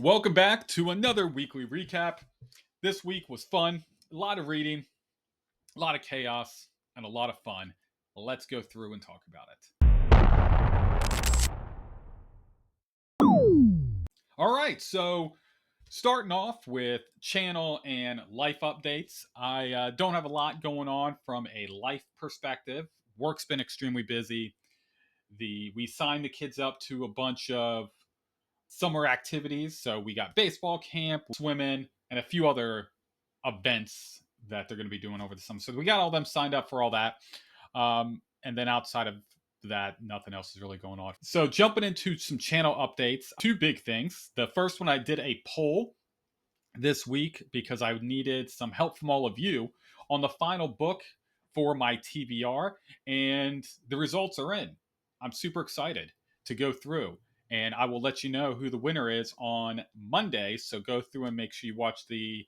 Welcome back to another weekly recap. This week was fun, a lot of reading, a lot of chaos, and a lot of fun. Let's go through and talk about it. All right, so starting off with channel and life updates. I don't have a lot going on from a life perspective. Work's been extremely busy. We signed the kids up to a bunch of summer activities. So we got baseball camp, swimming, and a few other events that they're going to be doing over the summer. So we got all them signed up for all that. And then outside of that, nothing else is really going on. So jumping into some channel updates, two big things. The first one, I did a poll this week because I needed some help from all of you on the final book for my TBR, and the results are in. I'm super excited to go through, and I will let you know who the winner is on Monday. So go through and make sure you watch the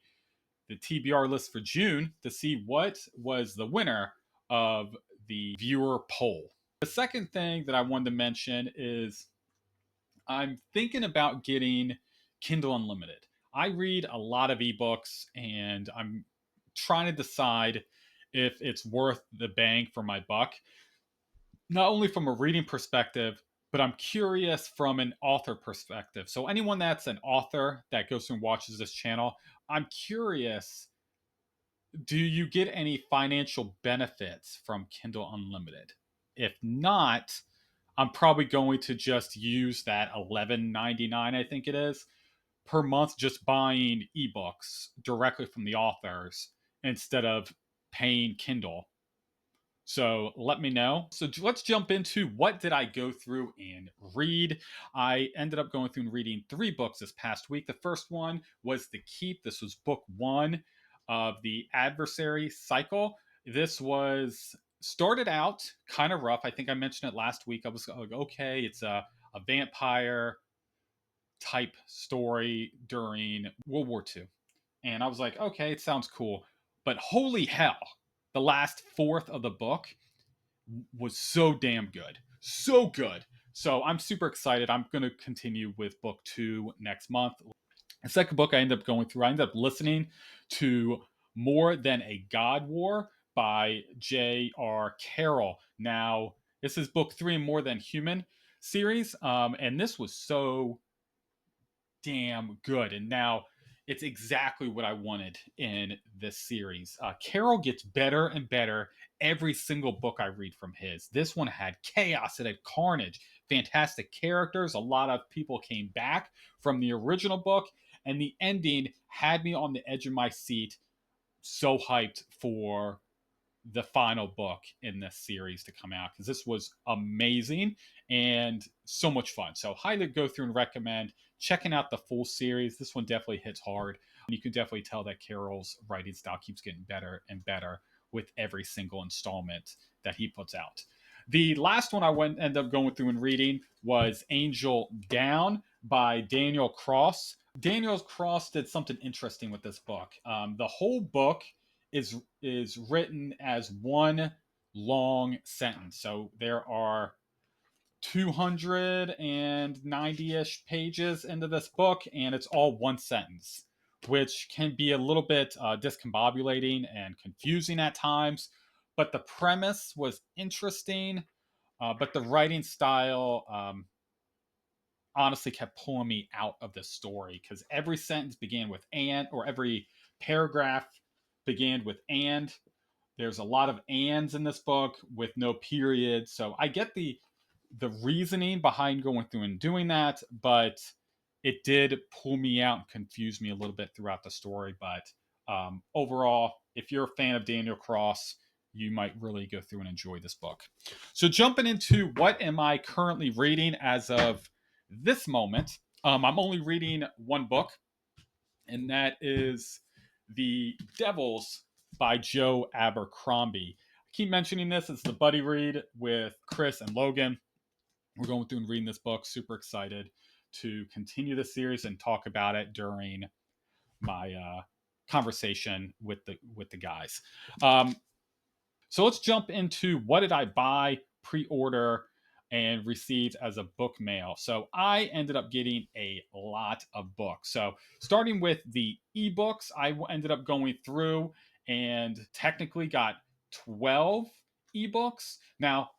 TBR list for June to see what was the winner of the viewer poll. The second thing that I wanted to mention is I'm thinking about getting Kindle Unlimited. I read a lot of ebooks and I'm trying to decide if it's worth the bang for my buck, not only from a reading perspective, but I'm curious from an author perspective. So, anyone that's an author that goes through and watches this channel, I'm curious, do you get any financial benefits from Kindle Unlimited? If not, I'm probably going to just use that $11.99, I think it is, per month, just buying ebooks directly from the authors instead of paying Kindle. So let me know. So let's jump into what did I go through and read. I ended up going through and reading 3 books this past week. The first one was The Keep. This was book 1 of the Adversary Cycle. This was started out kind of rough. I think I mentioned it last week. I was like, okay, it's a vampire type story during World War II. And I was like, okay, it sounds cool. But holy hell, the last fourth of the book was so damn good. So good. So I'm super excited. I'm going to continue with book 2 next month. The second book I ended up going through, I ended up listening to More Than a God War by J.R. Carroll. Now, this is book 3 in More Than Human series. And this was so damn good. And now it's exactly what I wanted in this series. Carroll gets better and better every single book I read from his. This one had chaos, it had carnage, fantastic characters. A lot of people came back from the original book, and the ending had me on the edge of my seat, so hyped for the final book in this series to come out because this was amazing and so much fun. So highly go through and recommend checking out the full series. This one definitely hits hard. You can definitely tell that Carroll's writing style keeps getting better and better with every single installment that he puts out. The last one I ended up going through and reading was Angel Down by Daniel Cross. Daniel Cross did something interesting with this book. The whole book is written as one long sentence. So there are 290-ish pages into this book, and it's all one sentence, which can be a little bit discombobulating and confusing at times. But the premise was interesting, but the writing style honestly kept pulling me out of the story because every sentence began with and, or every paragraph began with and. There's a lot of ands in this book with no period. So I get the reasoning behind going through and doing that, but it did pull me out and confuse me a little bit throughout the story. But overall, if you're a fan of Daniel Cross, you might really go through and enjoy this book. So jumping into what am I currently reading as of this moment, I'm only reading one book, and that is The Devils by Joe Abercrombie. I keep mentioning this. It's the buddy read with Chris and Logan. We're going through and reading this book. Super excited to continue the series and talk about it during my conversation with the guys. So let's jump into what did I buy, pre-order, and received as a book mail. So I ended up getting a lot of books. So starting with the ebooks, I ended up going through and technically got 12 ebooks. Now,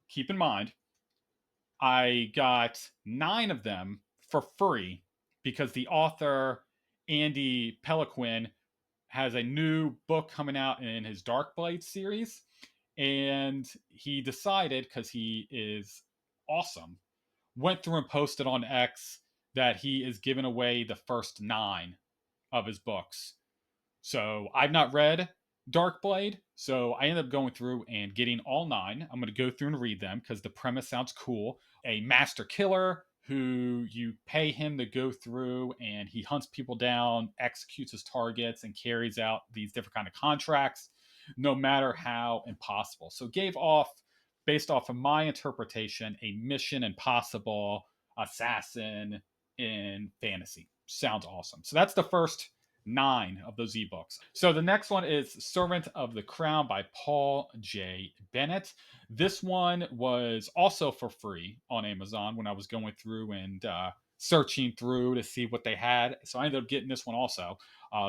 keep in mind, I got 9 of them for free because the author, Andy Peliquin, has a new book coming out in his Dark Blade series. And he decided, because he is awesome, went through and posted on X that he is giving away the first 9 of his books. So I've not read Darkblade, so I ended up going through and getting all 9. I'm going to go through and read them because the premise sounds cool. A master killer who you pay him to go through and he hunts people down, executes his targets, and carries out these different kind of contracts, no matter how impossible. So gave off, based off of my interpretation, a Mission Impossible assassin in fantasy. Sounds awesome. So that's the first 9 of those ebooks. So the next one is Servant of the Crown by Paul J. Bennett. This one was also for free on Amazon when I was going through and searching through to see what they had. So I ended up getting this one also,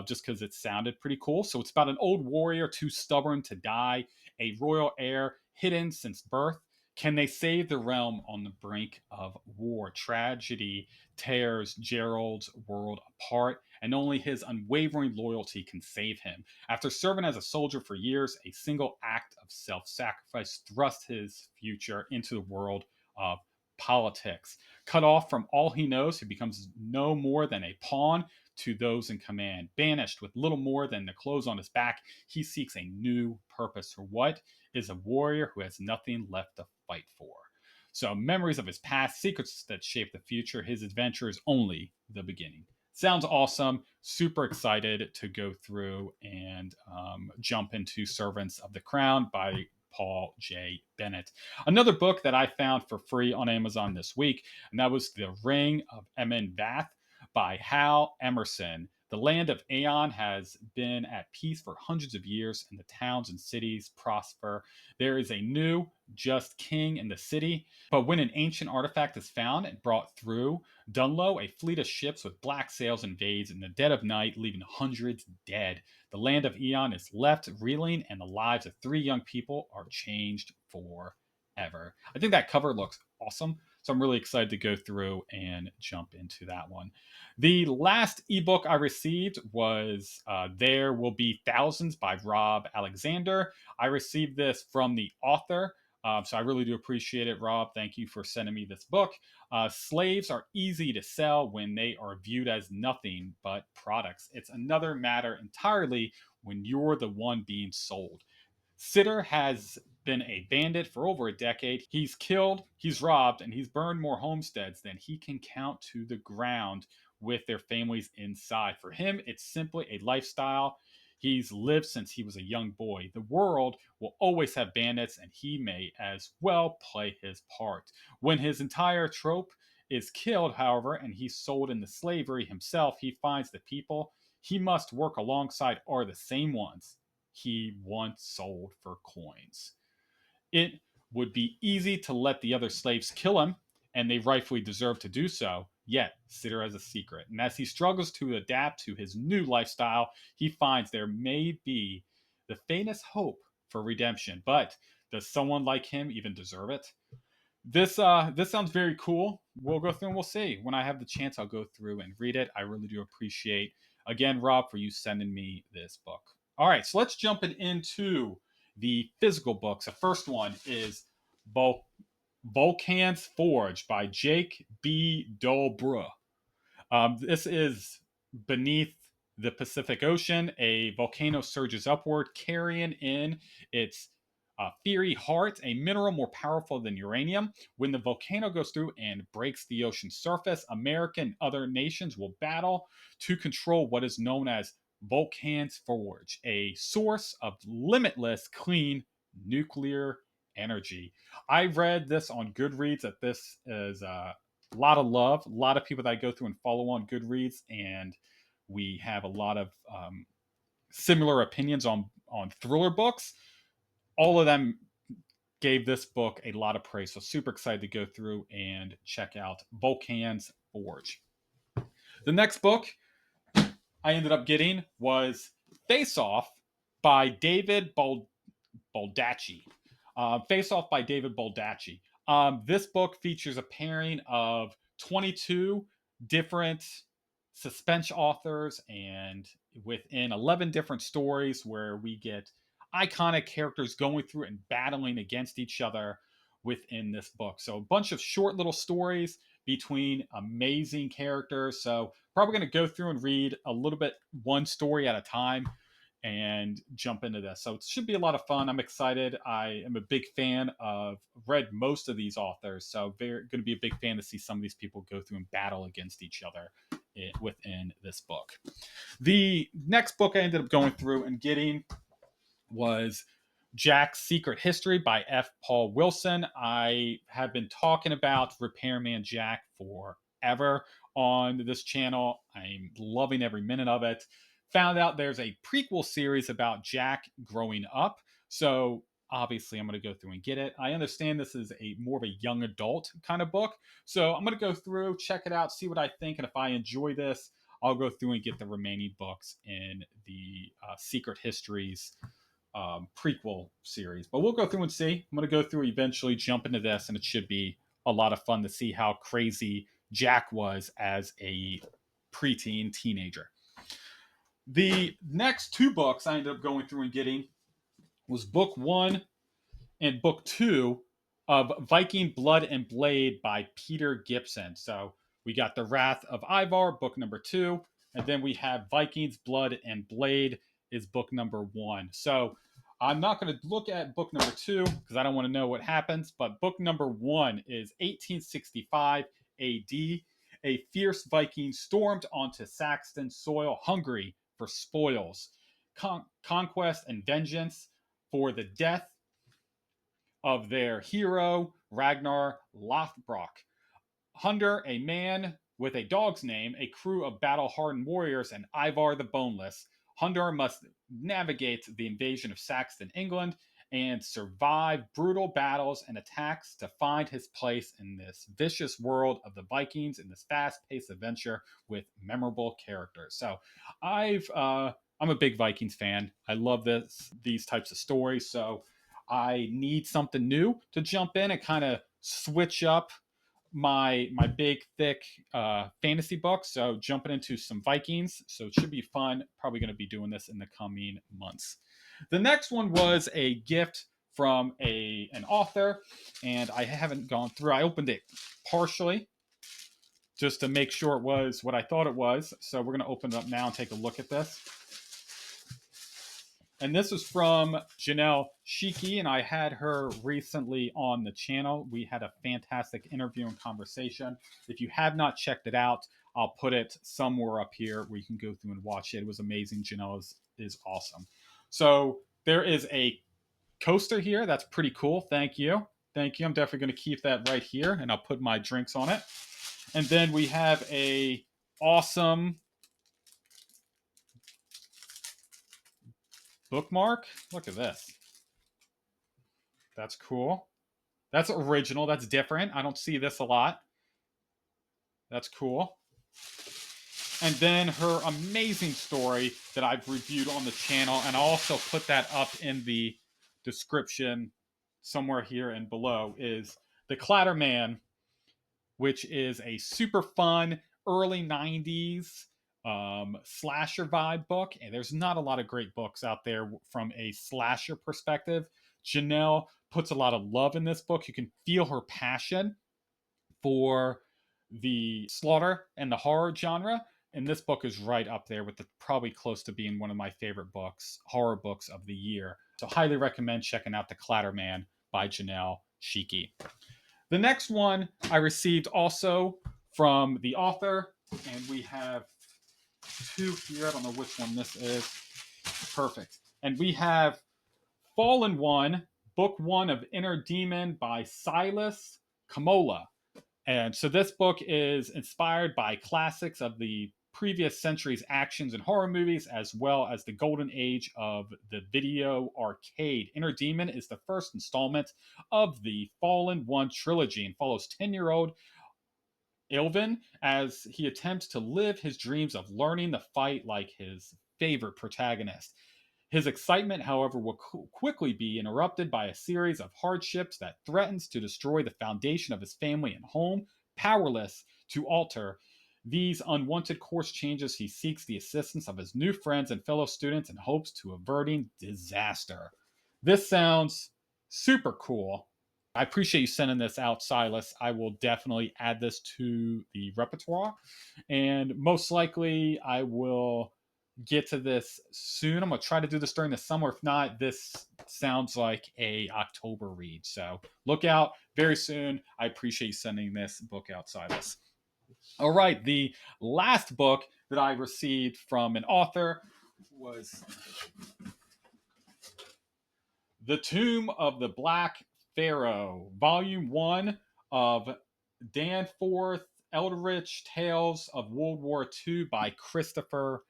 just because it sounded pretty cool. So it's about an old warrior too stubborn to die, a royal heir hidden since birth. Can they save the realm on the brink of war? Tragedy tears Gerald's world apart, and only his unwavering loyalty can save him. After serving as a soldier for years, a single act of self sacrifice thrust his future into the world of politics. Cut off from all he knows, he becomes no more than a pawn to those in command. Banished with little more than the clothes on his back, he seeks a new purpose. For what is a warrior who has nothing left to fight for? So, memories of his past, secrets that shape the future, his adventure is only the beginning. Sounds awesome. Super excited to go through and jump into Servants of the Crown by Paul J. Bennett. Another book that I found for free on Amazon this week, and that was The Ring of Emin Vath by Hal Emerson. The land of Aeon has been at peace for hundreds of years, and the towns and cities prosper. There is a new, just king in the city. But when an ancient artifact is found and brought through Dunlow, a fleet of ships with black sails invades in the dead of night, leaving hundreds dead. The land of Aeon is left reeling, and the lives of 3 young people are changed forever. I think that cover looks awesome. So I'm really excited to go through and jump into that one. The last ebook I received was There Will Be Thousands by Rob Alexander. I received this from the author. So I really do appreciate it, Rob. Thank you for sending me this book. Slaves are easy to sell when they are viewed as nothing but products. It's another matter entirely when you're the one being sold. Sitter has been a bandit for over a decade. He's killed, he's robbed, and he's burned more homesteads than he can count to the ground with their families inside. For him, it's simply a lifestyle he's lived since he was a young boy. The world will always have bandits, and he may as well play his part. When his entire trope is killed, however, and he's sold into slavery himself, he finds the people he must work alongside are the same ones he once sold for coins. It would be easy to let the other slaves kill him, and they rightfully deserve to do so. Yet, Sitter has a secret, and as he struggles to adapt to his new lifestyle, he finds there may be the faintest hope for redemption. But does someone like him even deserve it? This sounds very cool. We'll go through and we'll see. When I have the chance, I'll go through and read it. I really do appreciate, again, Rob, for you sending me this book. All right, so let's jump into the physical books. The first one is Vulcan's Forge by Jake B. Dolbruh. This is beneath the Pacific Ocean. A volcano surges upward, carrying in its fiery heart, a mineral more powerful than uranium. When the volcano goes through and breaks the ocean surface, America and other nations will battle to control what is known as Vulcan's Forge, a source of limitless clean nuclear energy. I read this on Goodreads that this is a lot of love, a lot of people that I go through and follow on Goodreads, and we have a lot of similar opinions on thriller books. All of them gave this book a lot of praise. So super excited to go through and check out Volcan's Forge. The next book I ended up getting was Face Off by David Baldacci. Face Off by David Baldacci. This book features a pairing of 22 different suspense authors and within 11 different stories where we get iconic characters going through and battling against each other within this book. So a bunch of short little stories between amazing characters. So probably going to go through and read a little bit one story at a time and jump into this. So it should be a lot of fun. I'm excited. I am a big fan of, read most of these authors. So very going to be a big fan to see some of these people go through and battle against each other within this book. The next book I ended up going through and getting was Jack's Secret History by F. Paul Wilson. I have been talking about Repairman Jack forever on this channel. I'm loving every minute of it. Found out there's a prequel series about Jack growing up. So obviously I'm going to go through and get it. I understand this is a more of a young adult kind of book. So I'm going to go through, check it out, see what I think. And if I enjoy this, I'll go through and get the remaining books in the Secret Histories prequel series. But we'll go through and see. I'm going to go through, eventually jump into this, and it should be a lot of fun to see how crazy Jack was as a preteen teenager. The next two books I ended up going through and getting was book 1 and book 2 of Viking Blood and Blade by Peter Gibson. So we got The Wrath of Ivar, book number 2, and then we have Vikings Blood and Blade is book number 1. So I'm not going to look at book number 2 because I don't want to know what happens, but book number 1 is 1865 AD. A fierce Viking stormed onto Saxon soil, hungry for spoils, conquest, and vengeance for the death of their hero, Ragnar Lothbrok. Under a man with a dog's name, a crew of battle-hardened warriors, and Ivar the Boneless, Hundar must navigate the invasion of Saxon England and survive brutal battles and attacks to find his place in this vicious world of the Vikings in this fast-paced adventure with memorable characters. So I'm a big Vikings fan. I love these types of stories. So I need something new to jump in and kind of switch up my big thick fantasy books. So jumping into some Vikings. So it should be fun. Probably going to be doing this in the coming months. The next one was a gift from an author, and I haven't gone through. I opened it partially just to make sure it was what I thought it was. So we're going to open it up now and take a look at this. And this is from Janelle Shiki, and I had her recently on the channel. We had a fantastic interview and conversation. If you have not checked it out, I'll put it somewhere up here where you can go through and watch it. It was amazing. Janelle is awesome. So there is a coaster here. That's pretty cool. Thank you. Thank you. I'm definitely going to keep that right here, and I'll put my drinks on it. And then we have a awesome bookmark. Look at this. That's cool. That's original. That's different. I don't see this a lot. That's cool. And then her amazing story that I've reviewed on the channel, and I'll also put that up in the description somewhere here and below, is The Clatterman, which is a super fun early 90s slasher vibe book. And there's not a lot of great books out there from a slasher perspective. Janelle puts a lot of love in this book. You can feel her passion for the slaughter and the horror genre. And this book is right up there with probably close to being one of my favorite books, horror books of the year. So highly recommend checking out The Clatterman by Janelle Shiki. The next one I received also from the author, and we have two here. I don't know which one this is. Perfect. And we have Fallen One, book 1 of Inner Demon by Silas Kamola. And so this book is inspired by classics of the previous century's actions and horror movies, as well as the golden age of the video arcade. Inner Demon is the first installment of the Fallen One trilogy and follows 10-year-old Ilvin as he attempts to live his dreams of learning the fight like his favorite protagonist. His excitement, however, will quickly be interrupted by a series of hardships that threatens to destroy the foundation of his family and home. Powerless to alter these unwanted course changes, he seeks the assistance of his new friends and fellow students in hopes to averting disaster. This sounds super cool. I appreciate you sending this out, Silas. I will definitely add this to the repertoire. And most likely, I will get to this soon. I'm going to try to do this during the summer. If not, this sounds like a October read. So look out very soon. I appreciate you sending this book out, Silas. All right. The last book that I received from an author was The Tomb of the Black Pharaoh, Volume 1 of Danforth Eldritch Tales of World War II by Christopher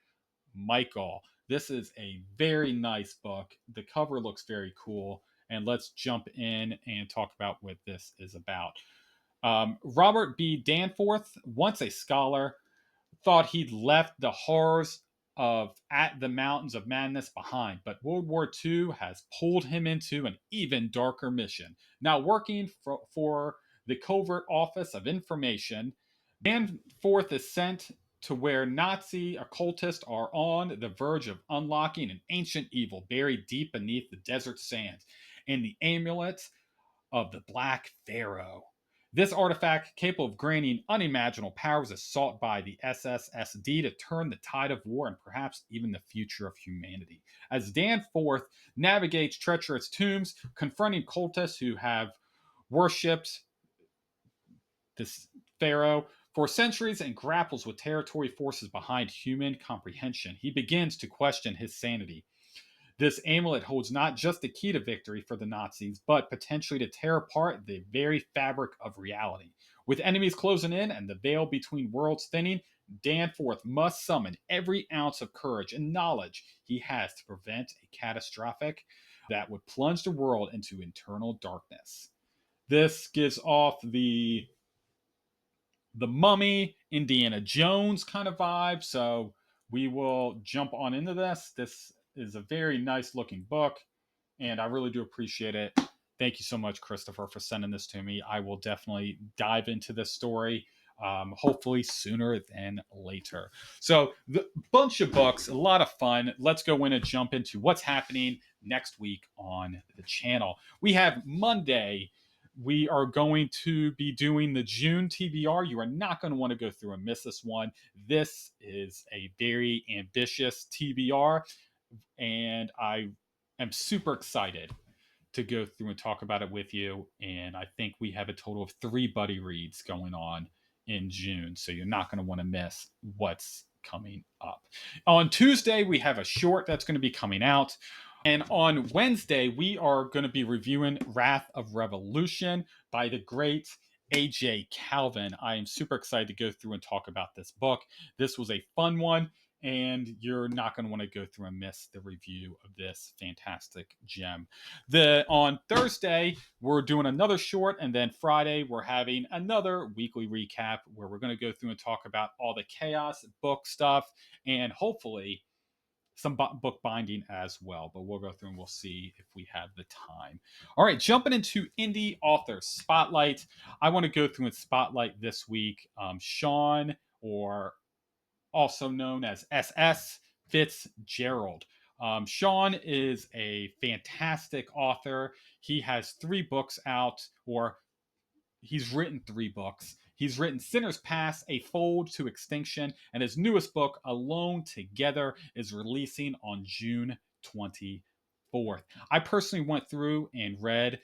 Michael. This is a very nice book. The cover looks very cool. And let's jump in and talk about what this is about. Robert B. Danforth, once a scholar, thought he'd left the horrors of At the Mountains of Madness behind, but World War II has pulled him into an even darker mission. Now working for the Covert Office of Information, Danforth is sent to where Nazi occultists are on the verge of unlocking an ancient evil buried deep beneath the desert sands and the amulet of the Black Pharaoh. This artifact, capable of granting unimaginable powers, is sought by the SSSD to turn the tide of war and perhaps even the future of humanity. As Danforth navigates treacherous tombs, confronting cultists who have worshipped this pharaoh for centuries and grapples with territory forces behind human comprehension, he begins to question his sanity. This amulet holds not just the key to victory for the Nazis, but potentially to tear apart the very fabric of reality. With enemies closing in and the veil between worlds thinning, Danforth must summon every ounce of courage and knowledge he has to prevent a catastrophic that would plunge the world into eternal darkness. This gives off the Mummy, Indiana Jones kind of vibe, so we will jump on into this. This is a very nice looking book, and I really do appreciate it. Thank you so much, Christopher, for sending this to me. I will definitely dive into this story, hopefully sooner than later. So, the bunch of books, a lot of fun. Let's go in and jump into what's happening next week on the channel. We have Monday. We are going to be doing the June TBR. You are not going to want to go through and miss this one. This is a very ambitious TBR, and I am super excited to go through and talk about it with you. And I think we have a total of 3 buddy reads going on in June, so you're not going to want to miss what's coming up. On Tuesday, we have a short that's going to be coming out. And on Wednesday, we are going to be reviewing Wrath of Revolution by the great A.J. Calvin. I am super excited to go through and talk about this book. This was a fun one, and you're not going to want to go through and miss the review of this fantastic gem. On Thursday, we're doing another short, and then Friday, we're having another weekly recap where we're going to go through and talk about all the chaos book stuff, and hopefully some book binding as well, but we'll go through and we'll see if we have the time. All right, jumping into indie author spotlight. I want to go through and spotlight this week Sean, or also known as SS Fitzgerald. Sean is a fantastic author. He has 3 books out, or he's written 3 books. He's written Sinner's Pass, A Fold to Extinction, and his newest book, Alone Together, is releasing on June 24th. I personally went through and read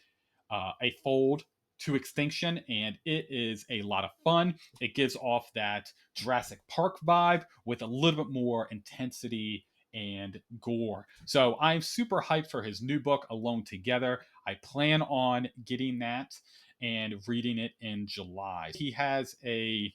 A Fold to Extinction, and it is a lot of fun. It gives off that Jurassic Park vibe with a little bit more intensity and gore. So I'm super hyped for his new book, Alone Together. I plan on getting that and reading it in July. He has a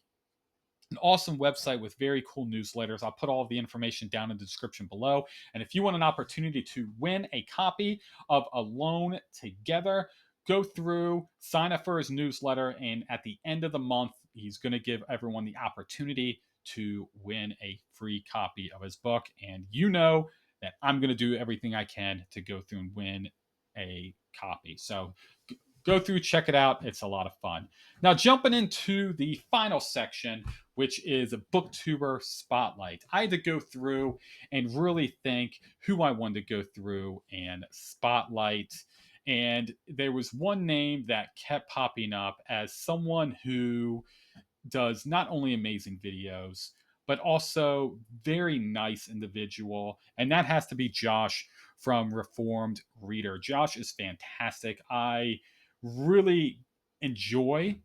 an awesome website with very cool newsletters. I'll put all of the information down in the description below. And if you want an opportunity to win a copy of Alone Together, go through, sign up for his newsletter, and at the end of the month, he's going to give everyone the opportunity to win a free copy of his book. And you know that I'm going to do everything I can to go through and win a copy. So go through, check it out. It's a lot of fun. Now, jumping into the final section, which is a BookTuber Spotlight. I had to go through and really think who I wanted to go through and spotlight. And there was one name that kept popping up as someone who does not only amazing videos, but also very nice individual. And that has to be Josh from Reformed Reader. Josh is fantastic. I really enjoy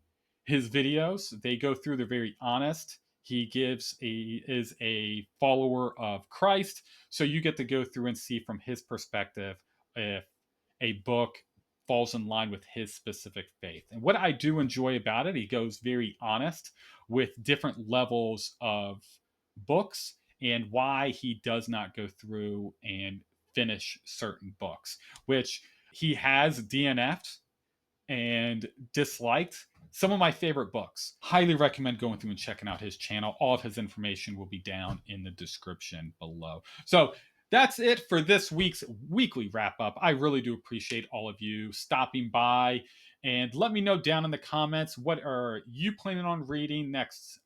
his videos. They go through, they're very honest. He is a follower of Christ. So you get to go through and see from his perspective if a book falls in line with his specific faith. And what I do enjoy about it, he goes very honest with different levels of books and why he does not go through and finish certain books, which he has DNF'd and disliked some of my favorite books. Highly recommend going through and checking out his channel. All of his information will be down in the description below. So that's it for this week's weekly wrap up. I really do appreciate all of you stopping by, and let me know down in the comments, what are you planning on reading next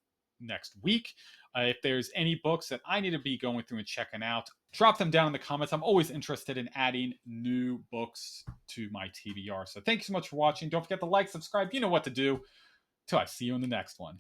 week? If there's any books that I need to be going through and checking out, drop them down in the comments. I'm always interested in adding new books to my TBR. So thank you so much for watching. Don't forget to like, subscribe. You know what to do. Till I see you in the next one.